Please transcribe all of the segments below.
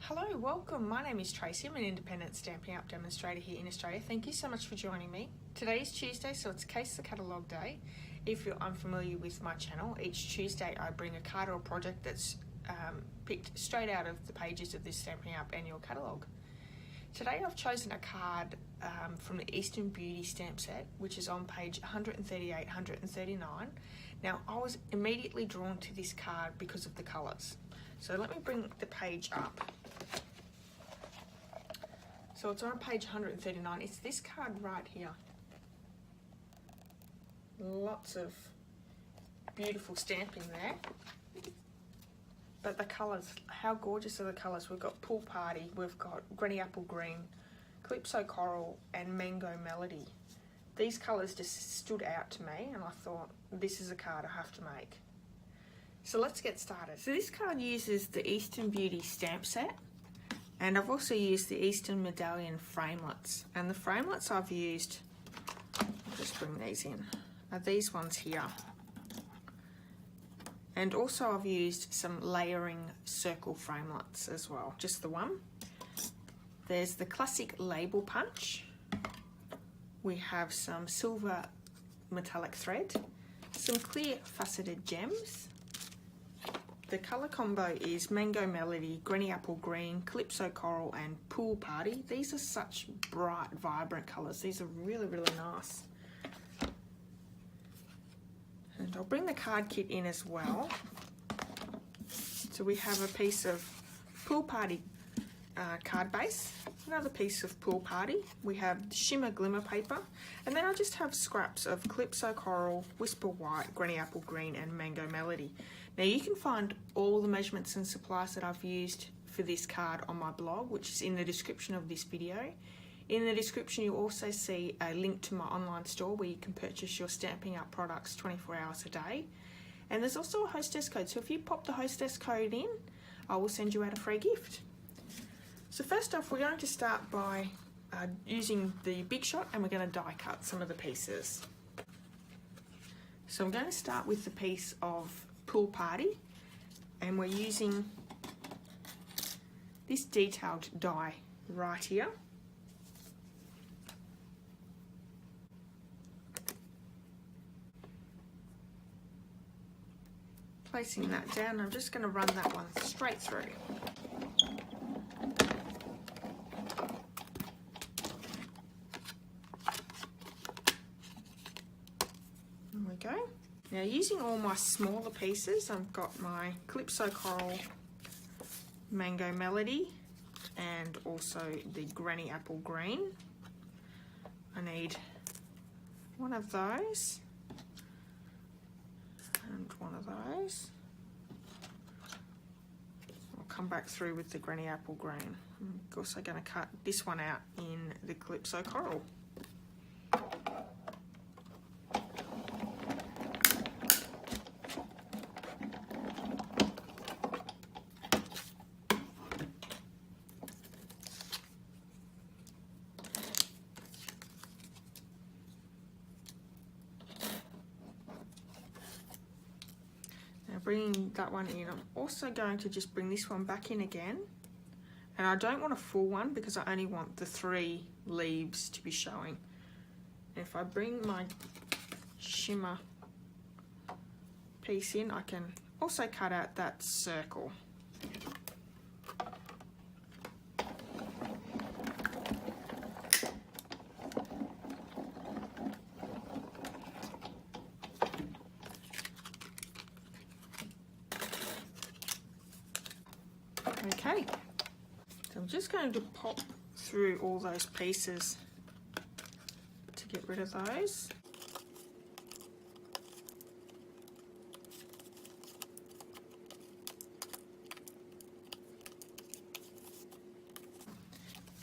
Hello, welcome. My name is Tracy. I'm an independent Stampin' Up demonstrator here in Australia. Thank you so much for joining me. Today is Tuesday, so it's Case the Catalogue Day. If you're unfamiliar with my channel, each Tuesday I bring a card or a project that's picked straight out of the pages of this Stampin' Up annual catalogue. Today I've chosen a card from the Eastern Beauty stamp set, which is on page 138, 139. Now, I was immediately drawn to this card because of the colours. So let me bring the page up. So it's on page 139. It's this card right here. Lots of beautiful stamping there. But the colours, how gorgeous are the colours? We've got Pool Party, we've got Granny Apple Green, Calypso Coral and Mango Melody. These colours just stood out to me and I thought, this is a card I have to make. So let's get started. So this card uses the Eastern Beauty stamp set, and I've also used the Eastern Medallion framelets. And the framelets I've used, I'll just bring these in, are these ones here. And also I've used some layering circle framelets as well, just the one. There's the classic label punch. We have some silver metallic thread, some clear faceted gems. The colour combo is Mango Melody, Granny Apple Green, Calypso Coral and Pool Party. These are such bright, vibrant colours. These are really, really nice. And I'll bring the card kit in as well. So we have a piece of Pool Party card base, another piece of Pool Party. We have shimmer glimmer paper, and then I just have scraps of Calypso Coral, Whisper White, Granny Apple Green and Mango Melody. Now you can find all the measurements and supplies that I've used for this card on my blog, which is in the description of this video. In the description you'll also see a link to my online store where you can purchase your Stampin' Up products 24 hours a day. And there's also a hostess code, so if you pop the hostess code in, I will send you out a free gift. So first off, we're going to start by using the Big Shot, and we're going to die cut some of the pieces. So I'm going to start with the piece of Pool Party, and we're using this detailed die right here. Placing that down, I'm just going to run that one straight through. There we go. Now using all my smaller pieces, I've got my Calypso Coral, Mango Melody and also the Granny Apple Green. I need one of those and one of those. I'll come back through with the Granny Apple Green. I'm also going to cut this one out in the Calypso Coral. Bringing that one in, I'm also going to just bring this one back in again, and I don't want a full one because I only want the 3 leaves to be showing. And if I bring my shimmer piece in, I can also cut out that circle. Okay, so I'm just going to pop through all those pieces to get rid of those.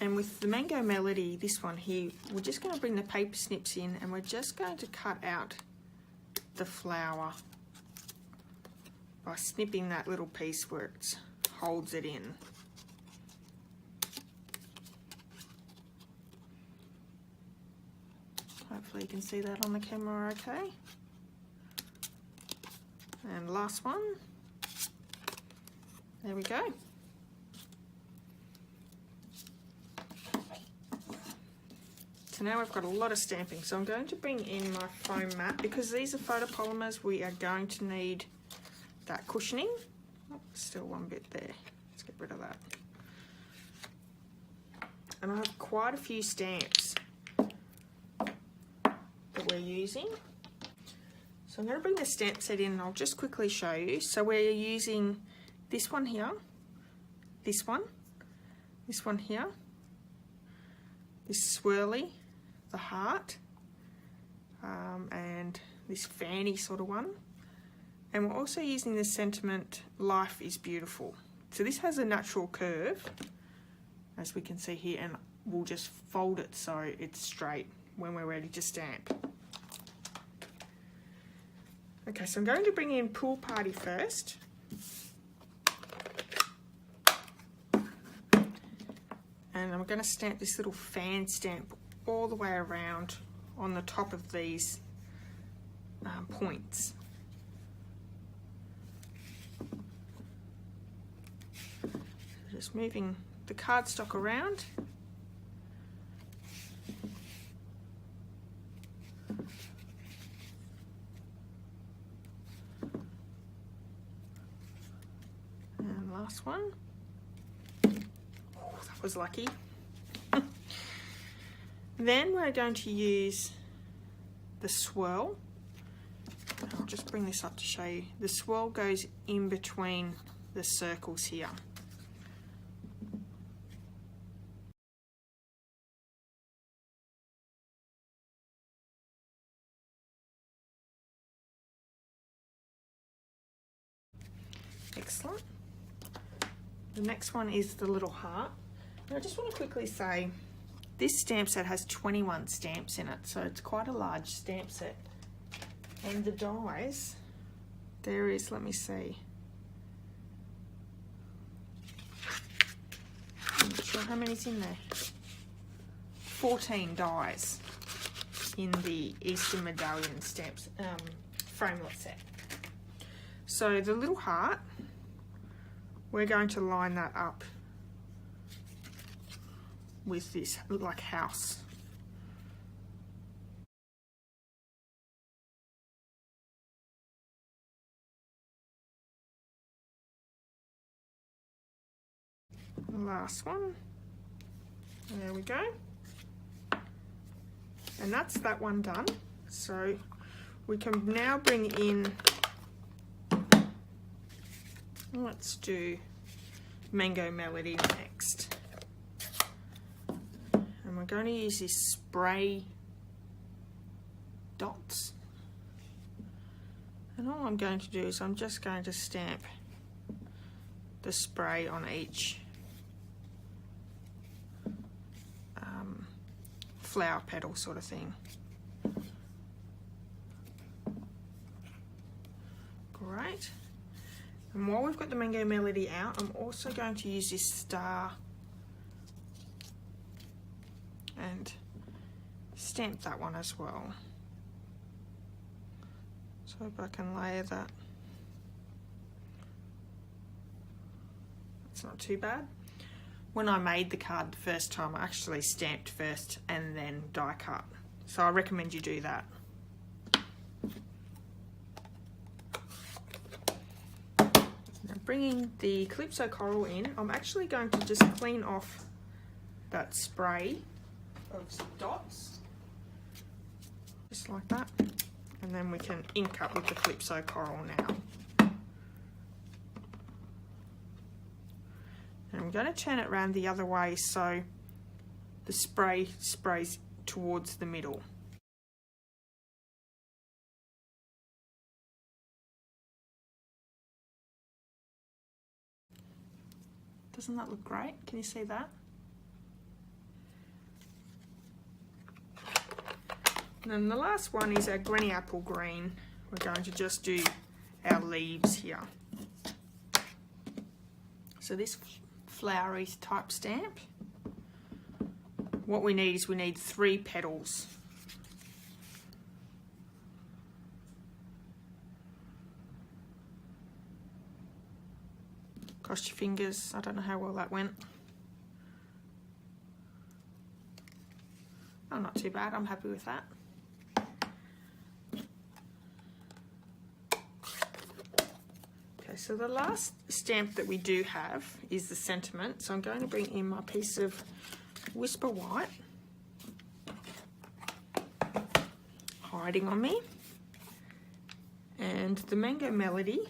And with the Mango Melody, this one here, we're just going to bring the paper snips in and we're just going to cut out the flower by snipping that little piece where it holds it in. Hopefully you can see that on the camera okay. And last one. There we go. So now we've got a lot of stamping. So I'm going to bring in my foam mat. Because these are photopolymers, we are going to need that cushioning. Oh, still one bit there. Let's get rid of that. And I have quite a few stamps that we're using. So I'm going to bring the stamp set in and I'll just quickly show you. So we're using this one here, this one here, this swirly, the heart, and this fanny sort of one. And we're also using the sentiment, life is beautiful. So this has a natural curve, as we can see here, and we'll just fold it so it's straight when we're ready to stamp. Okay, so I'm going to bring in Pool Party first. And I'm going to stamp this little fan stamp all the way around on the top of these points. Just moving the cardstock around. And last one. Oh, that was lucky. Then we're going to use the swirl. I'll just bring this up to show you. The swirl goes in between the circles here. Excellent. The next one is the little heart. And I just want to quickly say, this stamp set has 21 stamps in it, so it's quite a large stamp set. And the dies, there is, let me see, I'm not sure how many's in there. 14 dies in the Easter Medallion stamps framelit set. So the little heart, we're going to line that up with this like house. The last one. There we go. And that's that one done. So we can now bring in, let's do Mango Melody next. And we're going to use this spray dots. And all I'm going to do is I'm just going to stamp the spray on each flower petal sort of thing. Great. And while we've got the Mango Melody out, I'm also going to use this star and stamp that one as well. So if I can layer that. That's not too bad. When I made the card the first time, I actually stamped first and then die cut. So I recommend you do that. Now bringing the Calypso Coral in, I'm actually going to just clean off that spray of dots, just like that, and then we can ink up with the Calypso Coral now. And I'm going to turn it around the other way so the spray sprays towards the middle. Doesn't that look great? Can you see that? And then the last one is our Granny Apple Green. We're going to just do our leaves here. So this flowery type stamp, what we need is we need 3 petals. Cross your fingers, I don't know how well that went. Oh, not too bad, I'm happy with that. Okay, so the last stamp that we do have is the sentiment. So I'm going to bring in my piece of Whisper White, hiding on me, and the Mango Melody.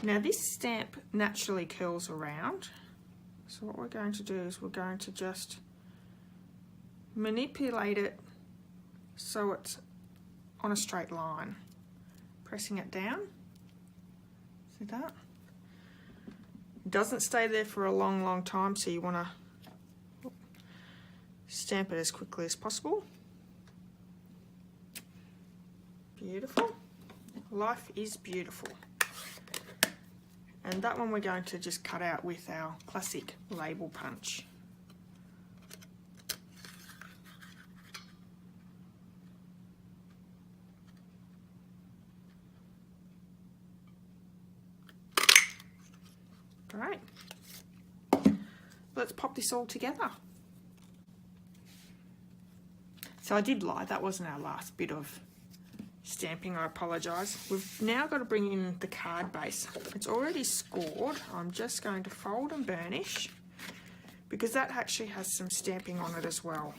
Now this stamp naturally curls around, so what we're going to do is we're going to just manipulate it so it's on a straight line, pressing it down. See that? It doesn't stay there for a long time, so you want to stamp it as quickly as possible. Beautiful. Life is beautiful. And that one we're going to just cut out with our classic label punch. Great. Let's pop this all together. So I did lie, that wasn't our last bit of stamping, I apologise. We've now got to bring in the card base. It's already scored. I'm just going to fold and burnish because that actually has some stamping on it as well.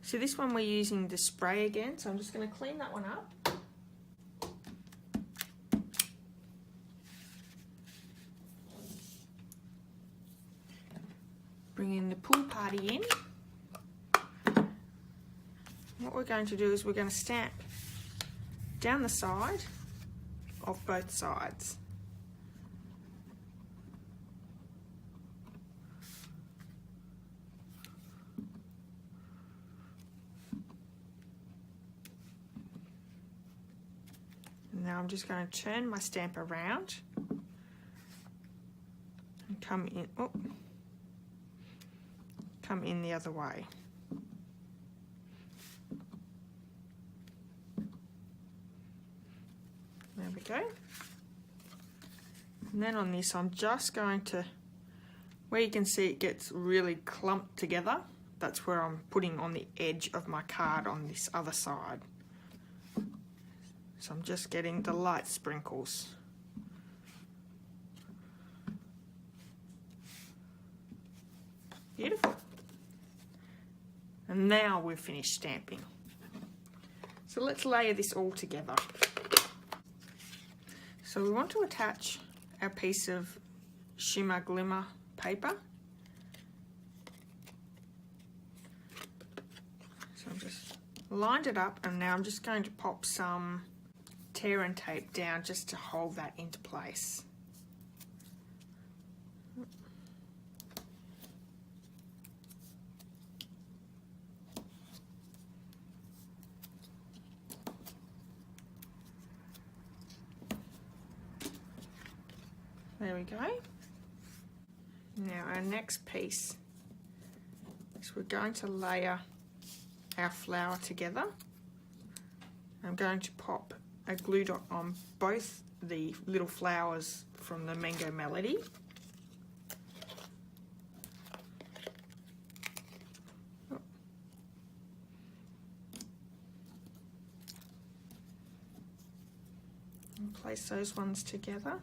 So this one we're using the spray again, so I'm just going to clean that one up. Bring in the pool party in. What we're going to do is we're going to stamp down the side of both sides. Now I'm just going to turn my stamp around and come in the other way. There we go. And then on this I'm just going to, where you can see it gets really clumped together, that's where I'm putting on the edge of my card on this other side. So I'm just getting the light sprinkles. Beautiful. And now we've finished stamping. So let's layer this all together. So we want to attach our piece of shimmer glimmer paper. So I've just lined it up, and now I'm just going to pop some tear and tape down just to hold that into place. There we go. Now our next piece is we're going to layer our flower together. I'm going to pop a glue dot on both the little flowers from the Mango Melody. And place those ones together.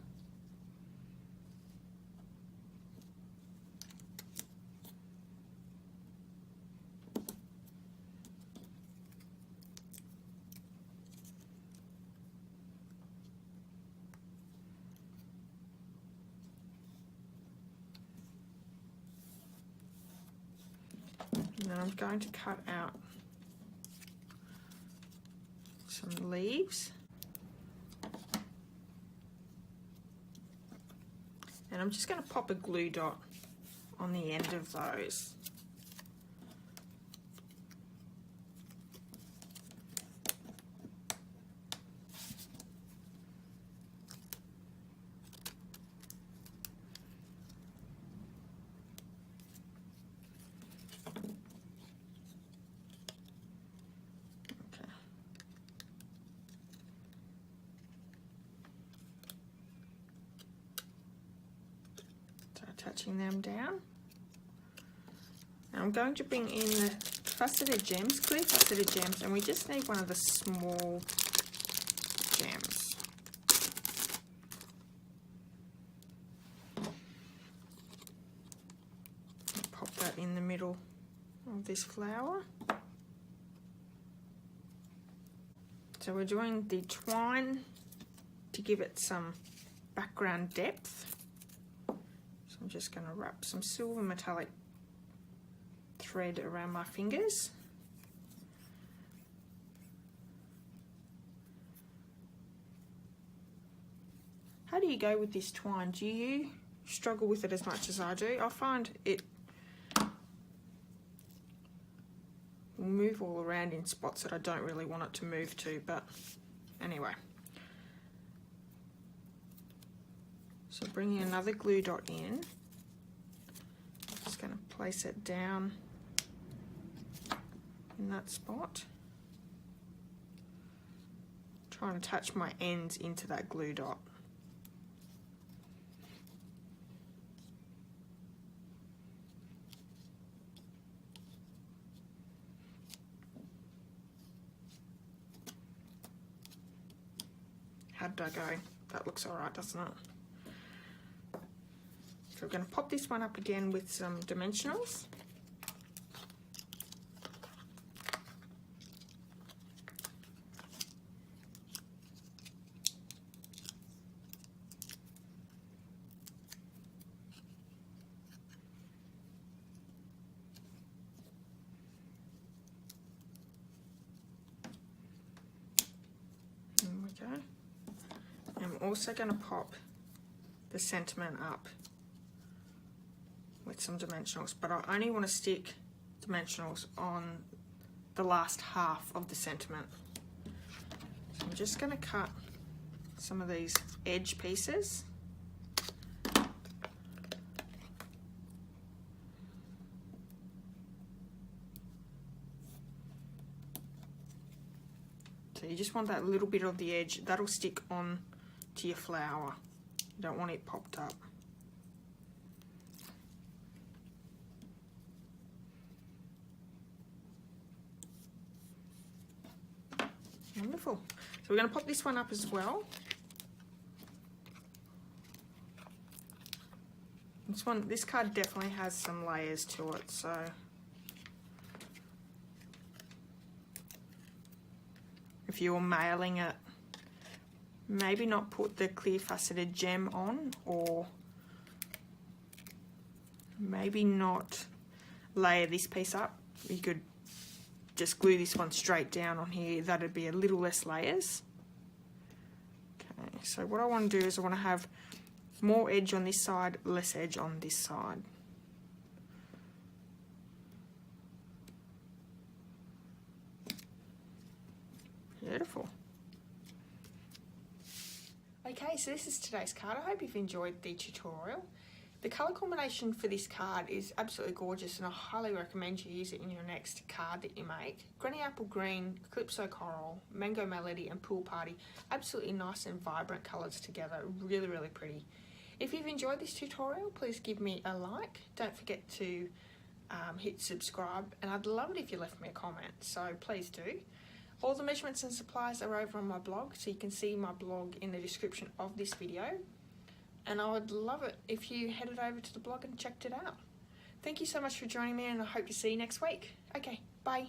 And then I'm going to cut out some leaves. And I'm just going to pop a glue dot on the end of those. Touching them down. Now I'm going to bring in the faceted gems, clear faceted gems, and we just need one of the small gems. Pop that in the middle of this flower. So we're doing the twine to give it some background depth. So I'm just going to wrap some silver metallic thread around my fingers. How do you go with this twine? Do you struggle with it as much as I do? I find it will move all around in spots that I don't really want it to move to, but anyway. So bringing another glue dot in, just going to place it down in that spot. Trying to touch my ends into that glue dot. How did I go? That looks alright, doesn't it? So we're going to pop this one up again with some dimensionals. There we go. And I'm also going to pop the sentiment up with some dimensionals, but I only want to stick dimensionals on the last half of the sentiment. So I'm just going to cut some of these edge pieces. So you just want that little bit of the edge, that'll stick on to your flower. You don't want it popped up. Wonderful. So we're going to pop this one up as well. This card definitely has some layers to it, so if you're mailing it, maybe not put the clear faceted gem on, or maybe not layer this piece up. You could just glue this one straight down on here. That'd be a little less layers. Okay, so what I want to do is I want to have more edge on this side, less edge on this side. Beautiful. Okay, so this is today's card. I hope you've enjoyed the tutorial. The colour combination for this card is absolutely gorgeous, and I highly recommend you use it in your next card that you make. Granny Apple Green, Calypso Coral, Mango Melody and Pool Party. Absolutely nice and vibrant colours together. Really, really pretty. If you've enjoyed this tutorial, please give me a like. Don't forget to hit subscribe, and I'd love it if you left me a comment, so please do. All the measurements and supplies are over on my blog, so you can see my blog in the description of this video. And I would love it if you headed over to the blog and checked it out. Thank you so much for joining me, and I hope to see you next week. Okay, bye.